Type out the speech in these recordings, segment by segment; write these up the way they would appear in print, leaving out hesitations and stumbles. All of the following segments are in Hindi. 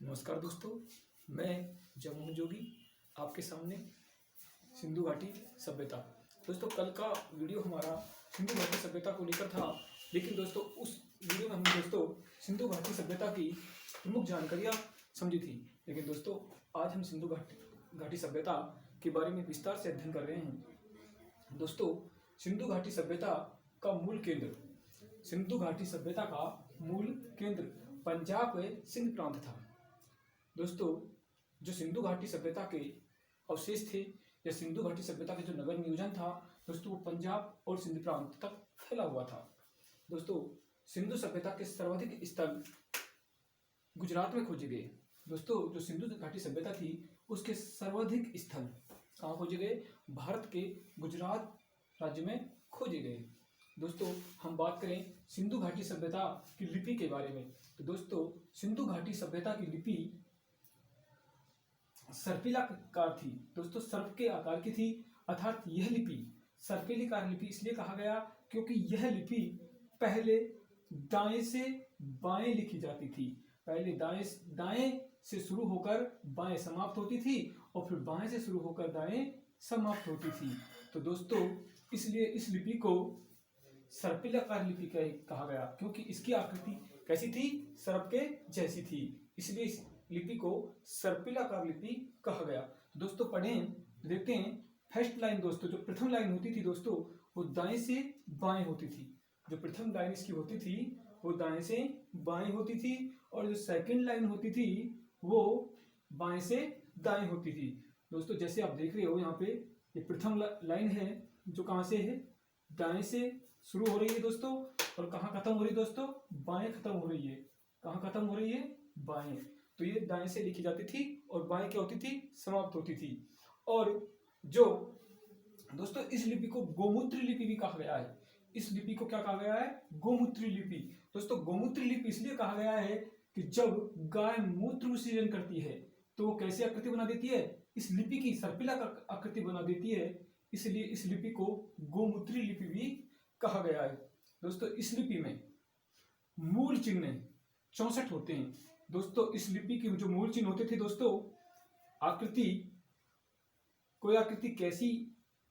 नमस्कार दोस्तों, मैं जगमोहन जोगी आपके सामने सिंधु घाटी सभ्यता। दोस्तों, कल का वीडियो हमारा सिंधु घाटी सभ्यता को लेकर था, लेकिन दोस्तों उस वीडियो में हमने सिंधु घाटी सभ्यता की प्रमुख जानकारियाँ समझी थी। लेकिन दोस्तों आज हम सिंधु घाटी सभ्यता के बारे में विस्तार से अध्ययन कर रहे हैं। दोस्तों, सिंधु घाटी सभ्यता का मूल केंद्र सिंधु घाटी सभ्यता का मूल केंद्र पंजाब व सिंध प्रांत था। दोस्तों, जो सिंधु घाटी सभ्यता के अवशेष थे या सिंधु घाटी सभ्यता का जो नगर नियोजन था दोस्तों, वो पंजाब और सिंध प्रांत तक फैला हुआ था। दोस्तों, सिंधु सभ्यता के सर्वाधिक स्थल गुजरात में खोजे गए। दोस्तों, जो सिंधु घाटी सभ्यता थी उसके सर्वाधिक स्थल कहाँ खोजे गए? भारत के गुजरात राज्य में खोजे गए। दोस्तों, हम बात करें सिंधु घाटी सभ्यता की लिपि के बारे में, तो दोस्तों सिंधु घाटी सभ्यता की लिपि सर्पिलाकार थी। दोस्तों, सर्प के आकार की थी, अर्थात यह लिपि सर्पिलाकार लिपि इसलिए कहा गया क्योंकि यह लिपि पहले दाएं से बाएं लिखी जाती थी। पहले दाएं से शुरू होकर बाएं समाप्त होती थी और फिर बाएं से शुरू होकर दाएं समाप्त होती थी। तो दोस्तों इसलिए इस लिपि को सर्पिलाकार लिपि कहा गया क्योंकि इसकी आकृति कैसी थी? सर्प के जैसी थी, इसलिए इस लिपि को सर्पिलाकार लिपि कहा गया। दोस्तों पढ़ें, देखते हैं फर्स्ट लाइन। दोस्तों जो प्रथम लाइन होती थी दोस्तों वो दाएं से बाएं होती थी। जो प्रथम लाइन इसकी होती थी वो दाएं से बाएं होती थी और जो सेकंड लाइन होती थी वो बाएं से दाएं होती थी। दोस्तों जैसे आप देख रहे हो यहाँ पे ये प्रथम लाइन है जो कहाँ से है? दाएं से शुरू हो रही है दोस्तों, और कहाँ खत्म हो रही है दोस्तों? बाएं खत्म हो रही है। कहाँ खत्म हो रही है? बाएं। तो ये दाएं से लिखी जाती थी और बाएं क्या होती थी? समाप्त होती थी। और जो दोस्तों इस लिपि को गोमूत्री लिपि भी कहा गया है। इस लिपि को क्या कहा गया है? गोमूत्री लिपि। दोस्तों गोमूत्री लिपि इसलिए कहा गया है कि जब गाय मूत्र विसर्जन करती है तो वो कैसी आकृति बना देती है? इस लिपि की सर्पिलाकार आकृति बना देती है, इसलिए इस लिपि को गोमूत्री लिपि भी कहा गया है। दोस्तों इस लिपि में मूल चिन्ह 64 होते हैं। दोस्तों इस लिपि के जो मूल चिन्ह होते थे दोस्तों, कोई आकृति कैसी?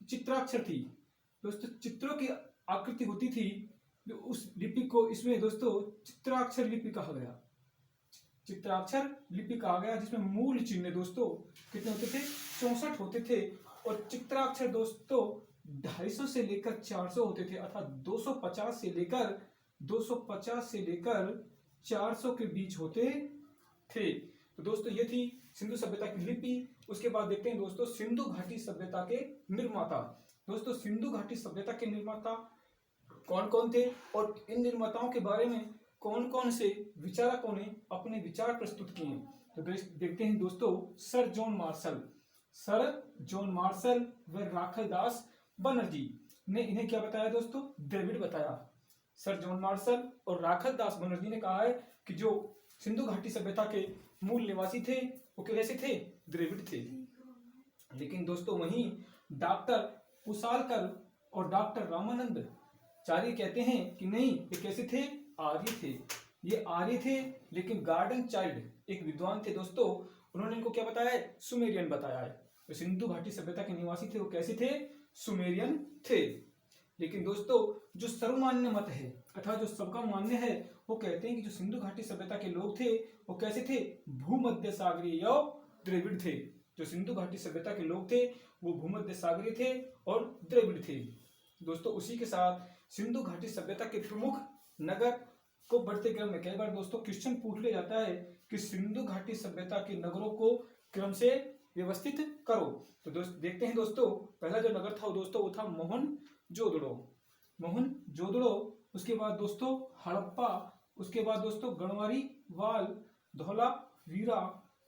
चित्राक्षर थी। दोस्तों चित्रों की आकृति होती थी जो उस लिपि को, इसमें दोस्तों चित्राक्षर लिपि कहा गया। चित्राक्षर लिपि कहा गया जिसमें मूल चिन्ह दोस्तों कितने होते थे? 64 होते थे। और चित्राक्षर दोस्तों 250 से लेकर 400 होते थे, अर्थात 250 से लेकर 400 के बीच होते थे। तो दोस्तों ये थी सिंधु सभ्यता की लिपि। उसके बाद देखते हैं दोस्तों सिंधु घाटी सभ्यता के निर्माता। दोस्तों सिंधु घाटी सभ्यता के निर्माता कौन कौन थे और इन निर्माताओं के बारे में कौन कौन से विचारकों ने अपने विचार प्रस्तुत किए? तो देखते हैं दोस्तों सर जॉन मार्शल व राखल दास बनर्जी ने इन्हें क्या बताया दोस्तों? द्रविड़ बताया। सर जॉन मार्शल और राखल दास बनर्जी ने कहा है कि जो सिंधु घाटी सभ्यता के मूल निवासी थे वो कैसे थे? द्रविड़ थे। लेकिन दोस्तों वहीं डॉक्टर कुशालकर और डॉक्टर रामानंद चार्य कहते हैं कि नहीं, ये कैसे थे? आर्य थे। ये आर्य थे, लेकिन गार्डन चाइल्ड एक विद्वान थे दोस्तों, उन्होंने इनको क्या बताया है? सुमेरियन बताया है। तो सिंधु घाटी सभ्यता के निवासी थे वो कैसे थे? सुमेरियन थे। लेकिन दोस्तों जो सर्वमान्य मत है अर्थात जो सबका मान्य है वो कहते हैं कि जो सिंधु घाटी सभ्यता के लोग थे वो कैसे थे? भूमध्य सागरीय या द्रविड़ थे। जो सिंधु घाटी सभ्यता के लोग थे वो भूमध्य सागरीय थे और द्रविड़ थे। दोस्तों उसी के साथ सिंधु घाटी सभ्यता के प्रमुख नगर को बढ़ते क्रम में कई बार दोस्तों क्वेश्चन पूछ लिया जाता है कि सिंधु घाटी सभ्यता के नगरों को क्रम से व्यवस्थित करो। तो देखते हैं दोस्तों पहला जो नगर था वो था मोहनजोदड़ो। उसके बाद दोस्तों हड़प्पा, उसके बाद दोस्तों गणवारी वाल, धौला वीरा,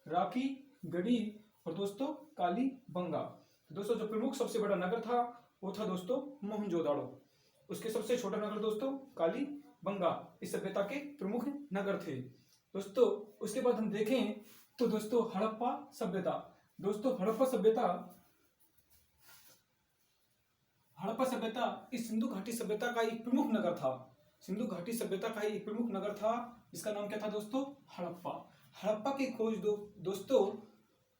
राखी गढ़ी और दोस्तों कालीबंगा। दोस्तों जो प्रमुख सबसे बड़ा नगर था वो था दोस्तों मोहनजोदड़ो। उसके सबसे छोटा नगर दोस्तों कालीबंगा इस सभ्यता के प्रमुख नगर थे दोस्तों। उसके बाद हम देखें तो दोस्तों हड़प्पा सभ्यता। दोस्तों हड़प्पा सभ्यता इस सिंधु घाटी सभ्यता का एक प्रमुख नगर था। सिंधु घाटी सभ्यता का एक प्रमुख नगर था जिसका नाम क्या था दोस्तों? हड़प्पा। हड़प्पा की खोज दोस्तों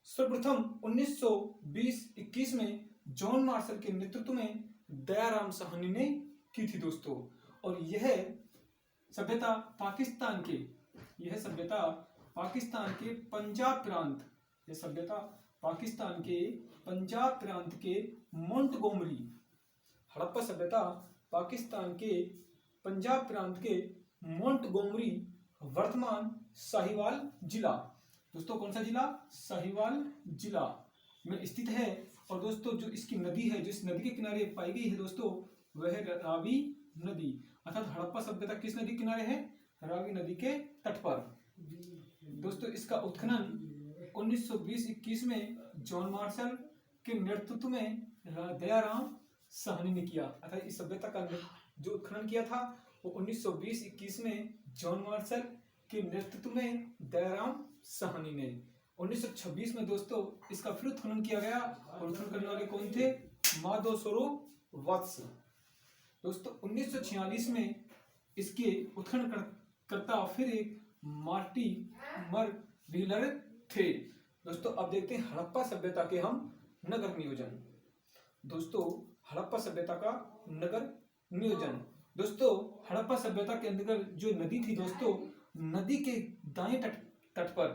सर्वप्रथम 1920-21 में जॉन मार्शल के नेतृत्व में दयाराम साहनी ने की थी दोस्तों। और यह सभ्यता पाकिस्तान के पंजाब प्रांत, यह सभ्यता पाकिस्तान के पंजाब प्रांत के मोंटगोमरी, हड़प्पा सभ्यता पाकिस्तान के पंजाब प्रांत के मोंटगोमरी, वर्तमान साहिवाल जिला, दोस्तों कौन सा जिला? साहिवाल जिला में स्थित है। और दोस्तों जो इसकी नदी है, जिस नदी के किनारे पाई गई है दोस्तों, वह है रावी नदी। अर्थात हड़प्पा सभ्यता किस नदी के किनारे है? रावी नदी के तट पर। दोस्तों इसका उत्खनन 1920-21 में जॉन मार्शल के नेतृत्व में दयाराम साहनी ने किया। अर्थात इस सभ्यता का जो उत्खनन किया था वो 1920-21 में जॉन मार्शल के नेतृत्व में दयाराम साहनी ने। 1926 में दोस्तों इसका फिर उत्खनन किया गया और उत्खनन करने वाले कौन थे? माधव स्वरूप वत्स। दोस्तों 1946 में इसके उत्खनन करता फिर एक मार्टिमर व्हीलर थे। दोस्तों अब देखते हैं हड़प्पा सभ्यता के हम नगर नियोजन। दोस्तों हड़प्पा सभ्यता का नगर नियोजन, दोस्तों हड़प्पा सभ्यता के अंतर्गत जो नदी थी दोस्तों, नदी के दाएं तट पर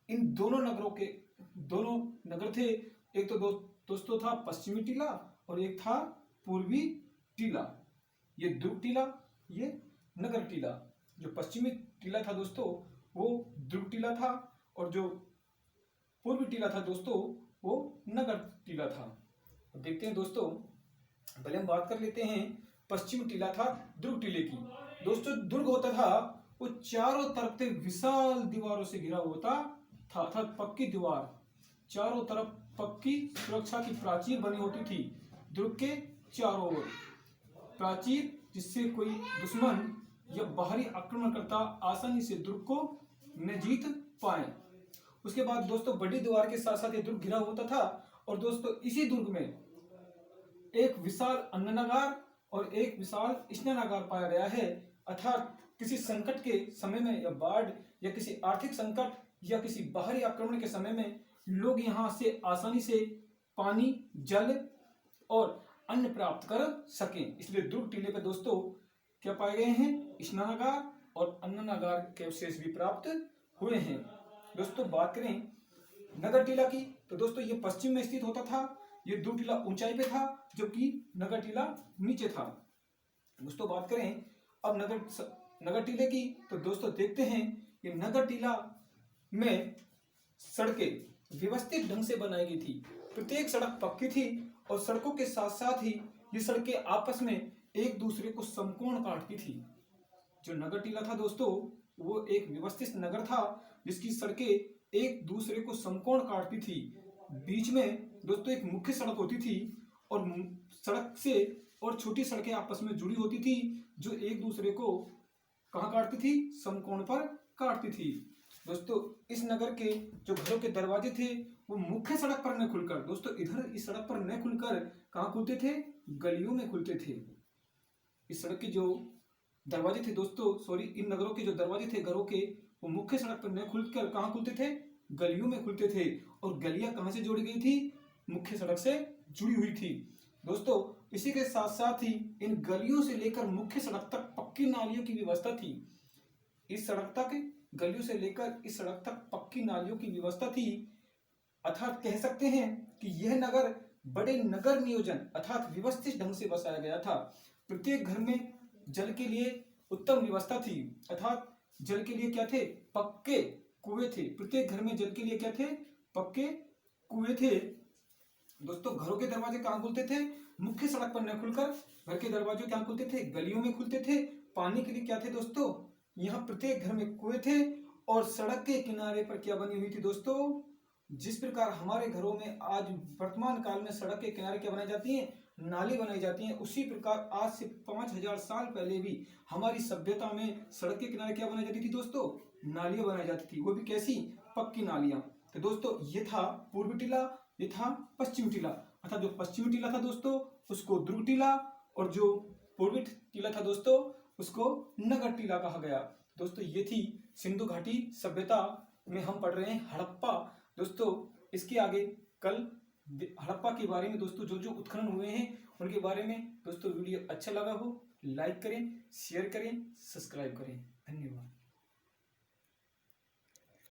इन दोनों नगर थे। एक तो दोस्तों था पश्चिमी टीला और एक था पूर्वी टीला। ये दुर्ग टीला, ये नगर टीला। जो पश्चिमी टीला था दोस्तों वो दुर्ग टीला था और जो पूर्वी टीला था दोस्तों वो नगर टीला था। अब देखते हैं दोस्तों, पहले हम बात कर लेते हैं पश्चिमी टीला था दुर्ग टीले की। दोस्तों दुर्ग होता था वो चारों तरफ से विशाल दीवारों से घिरा होता था, अर्थात पक्की दीवार, चारों तरफ पक्की सुरक्षा की प्राचीर बनी होती थी दुर्ग के चारों ओर। प्राचीर जिससे कोई दुश्मन या बाहरी आक्रमणकर्ता आसानी से दुर्ग को न जीत पाए। उसके बाद दोस्तों बड़ी दीवार के साथ साथ ये दुर्ग घिरा होता था। और दोस्तों इसी दुर्ग में एक विशाल अन्ननागार और एक विशाल स्नानागार पाया गया है। अर्थात किसी संकट के समय में या बाढ़ या किसी आर्थिक संकट या किसी बाहरी आक्रमण के समय में लोग यहाँ से आसानी से पानी, जल और अन्न प्राप्त कर सकें, इसलिए दुर्ग टीले पे दोस्तों क्या पाए गए हैं? स्नानागार और अन्ननागार के अवशेष भी प्राप्त हुए हैं। दोस्तों बात करें नगर टीला की तो दोस्तों ये पश्चिम में स्थित होता था। ये दुर्ग टीला ऊंचाई पे था जबकि नगर टीला नीचे था। दोस्तों बात करें अब नगर टीले की तो दोस्तों देखते हैं कि नगर टीला में सड़कें व्यवस्थित ढंग से बनाई गई थी। प्रत्येक सड़क पक्की थी और सड़कों के साथ साथ ही ये सड़कें आपस में एक दूसरे को समकोण काटती थी। जो नगर टीला था दोस्तों वो एक व्यवस्थित नगर था जिसकी सड़कें एक दूसरे को समकोण काटती थी। बीच में दोस्तों एक मुख्य सड़क होती थी और सड़क से और छोटी सड़कें आपस में जुड़ी होती थी जो एक दूसरे को कहाँ काटती थी? समकोण पर काटती थी। दोस्तों इस नगर के जो घरों के दरवाजे थे वो मुख्य सड़क पर न खुलकर दोस्तों इधर इस सड़क पर न खुलकर कहाँ खुलते थे? गलियों में खुलते थे। इस सड़क के जो दरवाजे थे दोस्तों इन नगरों के जो दरवाजे थे घरों के वो मुख्य सड़क पर न खुलकर कहाँ खुलते थे? गलियों में खुलते थे। और गलियां कहाँ से जोड़ी गई थी? मुख्य सड़क से जुड़ी हुई थी। दोस्तों इसी के साथ साथ ही इन गलियों से लेकर मुख्य सड़क तक पक्की नालियों की व्यवस्था थी। इस सड़क तक गलियों से लेकर इस सड़क तक पक्की नालियों की व्यवस्था थी। अर्थात कह सकते हैं कि यह नगर बड़े नगर नियोजन अर्थात व्यवस्थित ढंग से बसाया गया था। प्रत्येक घर में जल के लिए उत्तम व्यवस्था थी। अर्थात जल के लिए क्या थे? पक्के कुएं थे। प्रत्येक घर में जल के लिए क्या थे? पक्के कुएं थे। दोस्तों घरों के दरवाजे कहाँ खुलते थे? मुख्य सड़क पर न खुलकर घर के दरवाजे कहाँ खुलते थे? गलियों में खुलते थे। पानी के लिए क्या थे दोस्तों? यहाँ प्रत्येक घर में कुएं थे। और सड़क के किनारे पर क्या बनी हुई थी दोस्तों? जिस प्रकार हमारे घरों में आज वर्तमान काल में सड़क के किनारे क्या बनाई जाती है? नाली बनाई जाती है। उसी प्रकार आज से 5000 साल पहले भी हमारी सभ्यता में सड़क के किनारे क्या बनाई जाती थी दोस्तों? नालियां बनाई जाती थी, वो भी कैसी? पक्की नालियां। तो दोस्तों ये था पूर्वी टीला, ये था पश्चिमी टीला। अर्थात जो पश्चिमी टीला था दोस्तों उसको दुर्ग टीला और जो पूर्वी टीला था दोस्तों उसको नगर टीला कहा गया। दोस्तों ये थी सिंधु घाटी सभ्यता में हम पढ़ रहे हैं हड़प्पा। दोस्तों इसके आगे कल हड़प्पा के बारे में दोस्तों जो जो उत्खनन हुए हैं उनके बारे में दोस्तों वीडियो अच्छा लगा हो लाइक करें, शेयर करें, सब्सक्राइब करें। धन्यवाद।